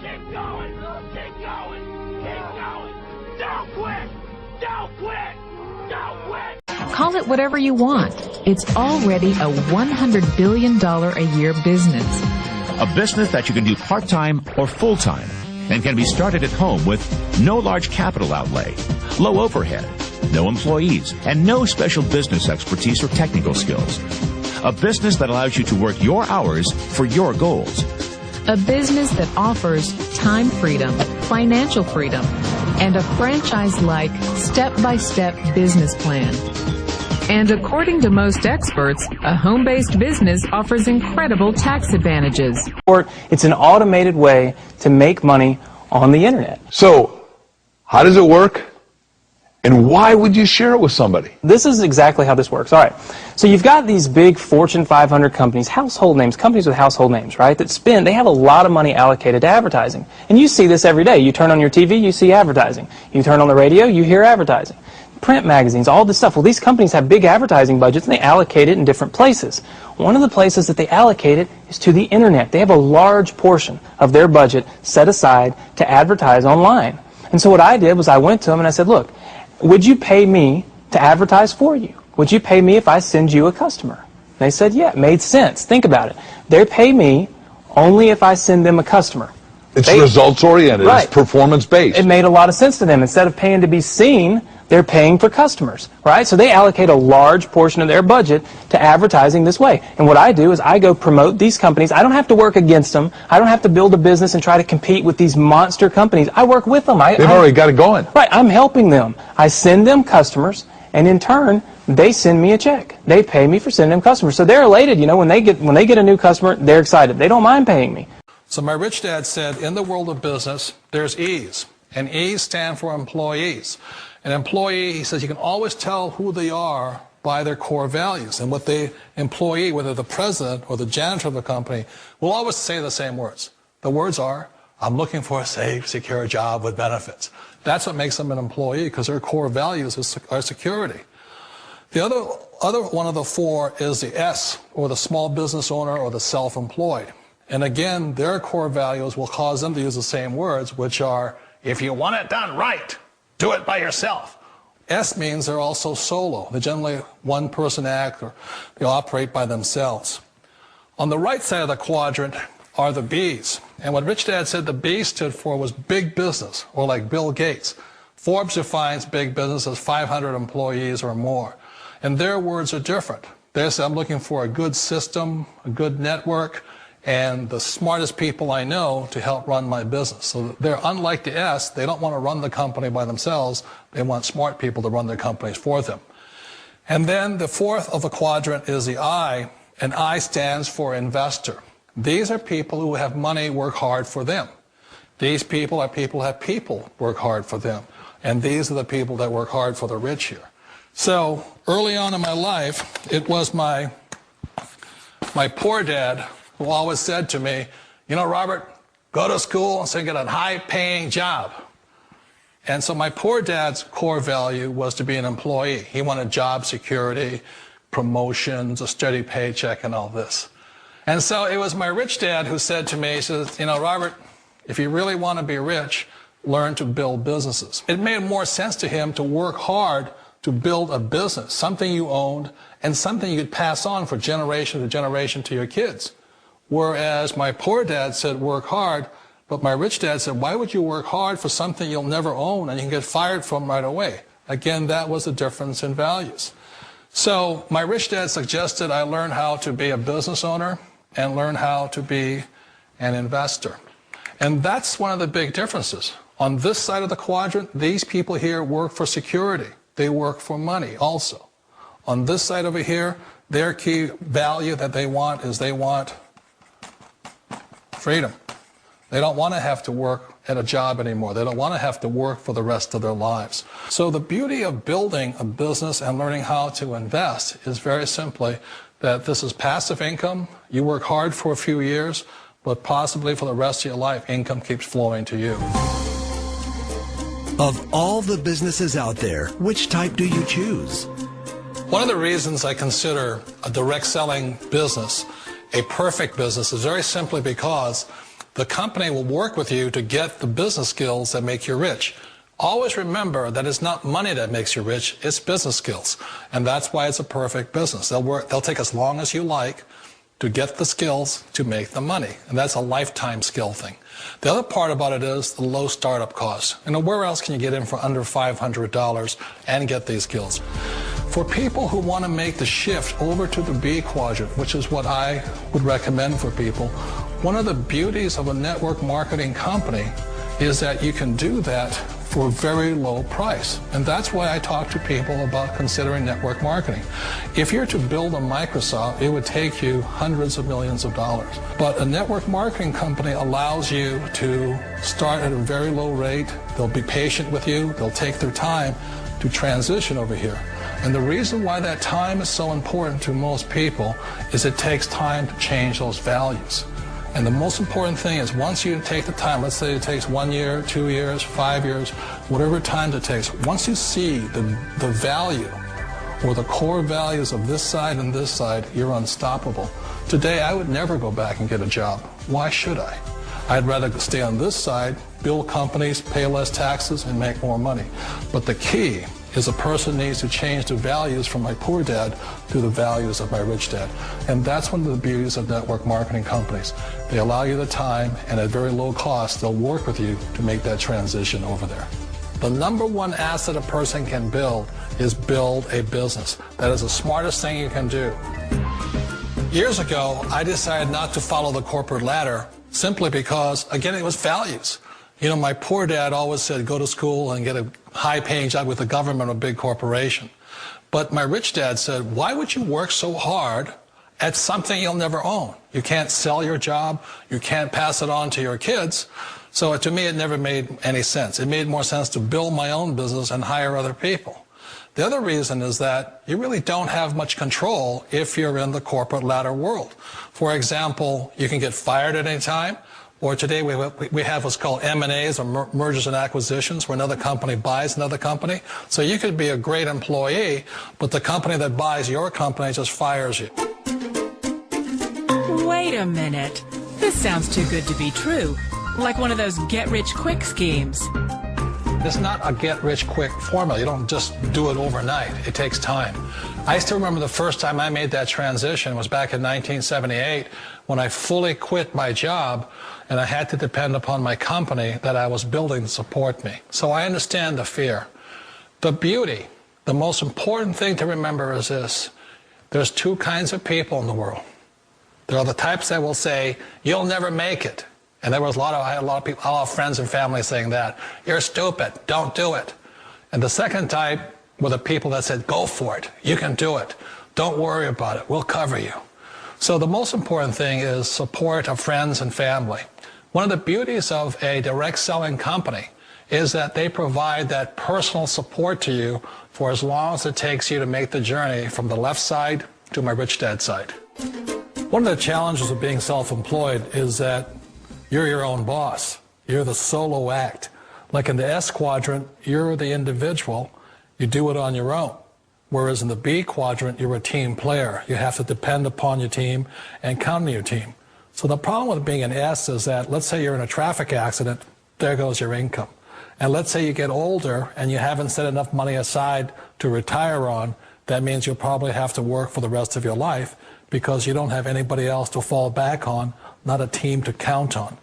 Keep going! Keep going! Keep going! Don't quit! Don't quit! Don't quit! Call it whatever you want. It's already a $100 billion a year business. A business that you can do part-time or full-time and can be started at home with no large capital outlay, low overhead, no employees, and no special business expertise or technical skills. A business that allows you to work your hours for your goals. A business that offers time freedom, financial freedom, and a franchise-like, step-by-step business plan. And according to most experts, a home-based business offers incredible tax advantages. It's an automated way to make money on the internet. So, how does it work? And why would you share it with somebody? This is exactly how this works. All right. So you've got these big Fortune 500 companies, household names, companies with household names, right, they have a lot of money allocated to advertising. And you see this every day. You turn on your TV, you see advertising. You turn on the radio, you hear advertising. Print magazines, all this stuff. Well, these companies have big advertising budgets and they allocate it in different places. One of the places that they allocate it is to the internet. They have a large portion of their budget set aside to advertise online. And so what I did was I went to them and I said, look, would you pay me to advertise for you? Would you pay me if I send you a customer? They said, yeah, it made sense. Think about it. They pay me only if I send them a customer. It's results-oriented. Right. It's performance-based. It made a lot of sense to them. Instead of paying to be seen, they're paying for customers, right? So they allocate a large portion of their budget to advertising this way. And what I do is I go promote these companies. I don't have to work against them. I don't have to build a business and try to compete with these monster companies. I work with them. They've already got it going. Right. I'm helping them. I send them customers, and in turn, they send me a check. They pay me for sending them customers. So they're elated. You know, when they get a new customer, they're excited. They don't mind paying me. So my rich dad said, in the world of business, there's E's, and E's stand for employees. An employee, he says, you can always tell who they are by their core values. And what the employee, whether the president or the janitor of the company, will always say the same words. The words are, I'm looking for a safe, secure job with benefits. That's what makes them an employee, because their core values are security. The other one of the four is the S, or the small business owner or the self-employed. And again, their core values will cause them to use the same words, which are, if you want it done right, do it by yourself. S means they're also solo. They're generally one-person act, or they operate by themselves. On the right side of the quadrant are the B's. And what Rich Dad said the B stood for was big business, or like Bill Gates. Forbes defines big business as 500 employees or more. And their words are different. They say, I'm looking for a good system, a good network, and the smartest people I know to help run my business. So they're unlike the S. They don't want to run the company by themselves. They want smart people to run their companies for them. And then the fourth of the quadrant is the I, and I stands for investor. These are people who have money work hard for them. These people are people who have people work hard for them. And these are the people that work hard for the rich here. So early on in my life, it was my poor dad who always said to me, you know, Robert, go to school and so get a high-paying job. And so my poor dad's core value was to be an employee. He wanted job security, promotions, a steady paycheck, and all this. And so it was my rich dad who said to me, he says, you know, Robert, if you really want to be rich, learn to build businesses. It made more sense to him to work hard to build a business, something you owned, and something you could pass on for generation to generation to your kids. Whereas my poor dad said work hard, but my rich dad said, why would you work hard for something you'll never own and you can get fired from right away? Again, that was the difference in values. So my rich dad suggested I learn how to be a business owner and learn how to be an investor. And that's one of the big differences. On this side of the quadrant, these people here work for security. They work for money also. On this side over here, their key value that they want is they want freedom. They don't want to have to work at a job anymore. They don't want to have to work for the rest of their lives. So the beauty of building a business and learning how to invest is very simply that this is passive income. You work hard for a few years, but possibly for the rest of your life, income keeps flowing to you. Of all the businesses out there, which type do you choose? One of the reasons I consider a direct selling business a perfect business is very simply because The company will work with you to get the business skills that make you rich. Always remember that it's not money that makes you rich, it's business skills. And that's why it's a perfect business. They'll take as long as you like to get the skills to make the money. And that's a lifetime skill thing. The other part about it is the low startup cost. Where else can you get in for under $500 and get these skills? For people who want to make the shift over to the B quadrant, which is what I would recommend for people, one of the beauties of a network marketing company is that you can do that for a very low price. And that's why I talk to people about considering network marketing. If you're to build a Microsoft, it would take you hundreds of millions of dollars. But a network marketing company allows you to start at a very low rate. They'll be patient with you. They'll take their time to transition over here. And the reason why that time is so important to most people is it takes time to change those values. And the most important thing is once you take the time, let's say it takes 1 year, 2 years, 5 years, whatever time it takes, once you see the value or the core values of this side and this side, you're unstoppable. Today, I would never go back and get a job. Why should I? I'd rather stay on this side, build companies, pay less taxes, and make more money. But the key is a person needs to change the values from my poor dad to the values of my rich dad. And that's one of the beauties of network marketing companies. They allow you the time, and at very low cost, they'll work with you to make that transition over there. The number one asset a person can build is build a business. That is the smartest thing you can do. Years ago, I decided not to follow the corporate ladder simply because, again, it was values. My poor dad always said, go to school and get a high-paying job with the government or a big corporation. But my rich dad said, why would you work so hard at something you'll never own? You can't sell your job. You can't pass it on to your kids. So to me, it never made any sense. It made more sense to build my own business and hire other people. The other reason is that you really don't have much control if you're in the corporate ladder world. For example, you can get fired at any time. Or today we have what's called M&As, or mergers and acquisitions, where another company buys another company. So you could be a great employee, but the company that buys your company just fires you. Wait a minute. This sounds too good to be true. Like one of those get-rich-quick schemes. It's not a get-rich-quick formula. You don't just do it overnight. It takes time. I still remember the first time I made that transition was back in 1978 when I fully quit my job and I had to depend upon my company that I was building to support me. So I understand the fear. The beauty, the most important thing to remember is this. There's two kinds of people in the world. There are the types that will say, you'll never make it. And I had a lot of people, a lot of friends and family saying that. You're stupid, don't do it. And the second type were the people that said, go for it, you can do it. Don't worry about it, we'll cover you. So the most important thing is support of friends and family. One of the beauties of a direct selling company is that they provide that personal support to you for as long as it takes you to make the journey from the left side to my rich dad side. One of the challenges of being self-employed is that you're your own boss. You're the solo act. Like in the S quadrant, you're the individual. You do it on your own. Whereas in the B quadrant, you're a team player. You have to depend upon your team and count on your team. So the problem with being an S is that, let's say you're in a traffic accident, there goes your income. And let's say you get older and you haven't set enough money aside to retire on, that means you'll probably have to work for the rest of your life because you don't have anybody else to fall back on, not a team to count on.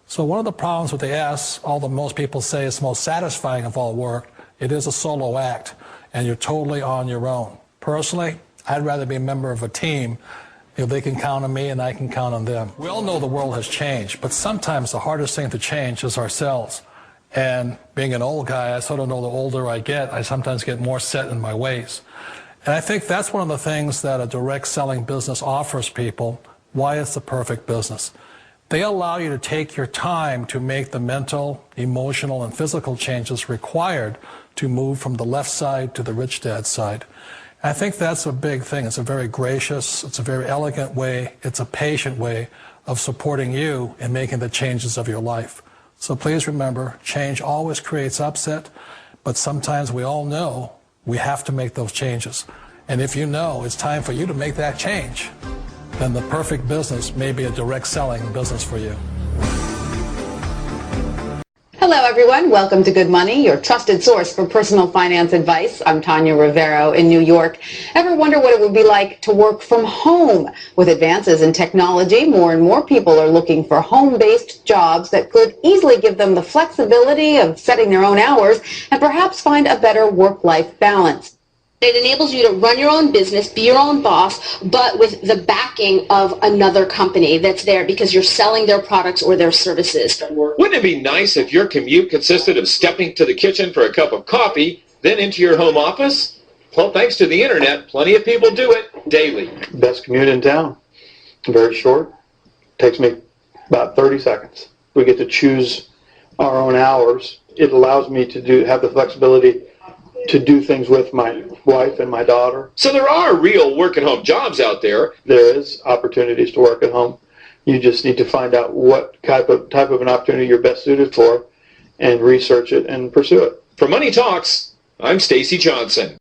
So one of the problems with the S, although most people say it's the most satisfying of all work, it is a solo act, and you're totally on your own. Personally, I'd rather be a member of a team. If they can count on me and I can count on them. We all know the world has changed, but sometimes the hardest thing to change is ourselves. And being an old guy, I sort of know the older I get, I sometimes get more set in my ways. And I think that's one of the things that a direct selling business offers people, why it's the perfect business. They allow you to take your time to make the mental, emotional, and physical changes required to move from the left side to the rich dad side. I think that's a big thing. It's a very gracious, it's a very elegant way, it's a patient way of supporting you in making the changes of your life. So please remember, change always creates upset, but sometimes we all know we have to make those changes. And if you know it's time for you to make that change, then the perfect business may be a direct selling business for you. Hello, everyone. Welcome to Good Money, your trusted source for personal finance advice. I'm Tanya Rivero in New York. Ever wonder what it would be like to work from home? With advances in technology, more and more people are looking for home-based jobs that could easily give them the flexibility of setting their own hours and perhaps find a better work-life balance. It enables you to run your own business, be your own boss, but with the backing of another company that's there because you're selling their products or their services. Wouldn't it be nice if your commute consisted of stepping to the kitchen for a cup of coffee, then into your home office? Well, thanks to the internet, plenty of people do it daily. Best commute in town. Very short. Takes me about 30 seconds. We get to choose our own hours. It allows me to have the flexibility to do things with my wife and my daughter. So there are real work-at-home jobs out there. There is opportunities to work at home. You just need to find out what type of an opportunity you're best suited for and research it and pursue it. For Money Talks, I'm Stacy Johnson.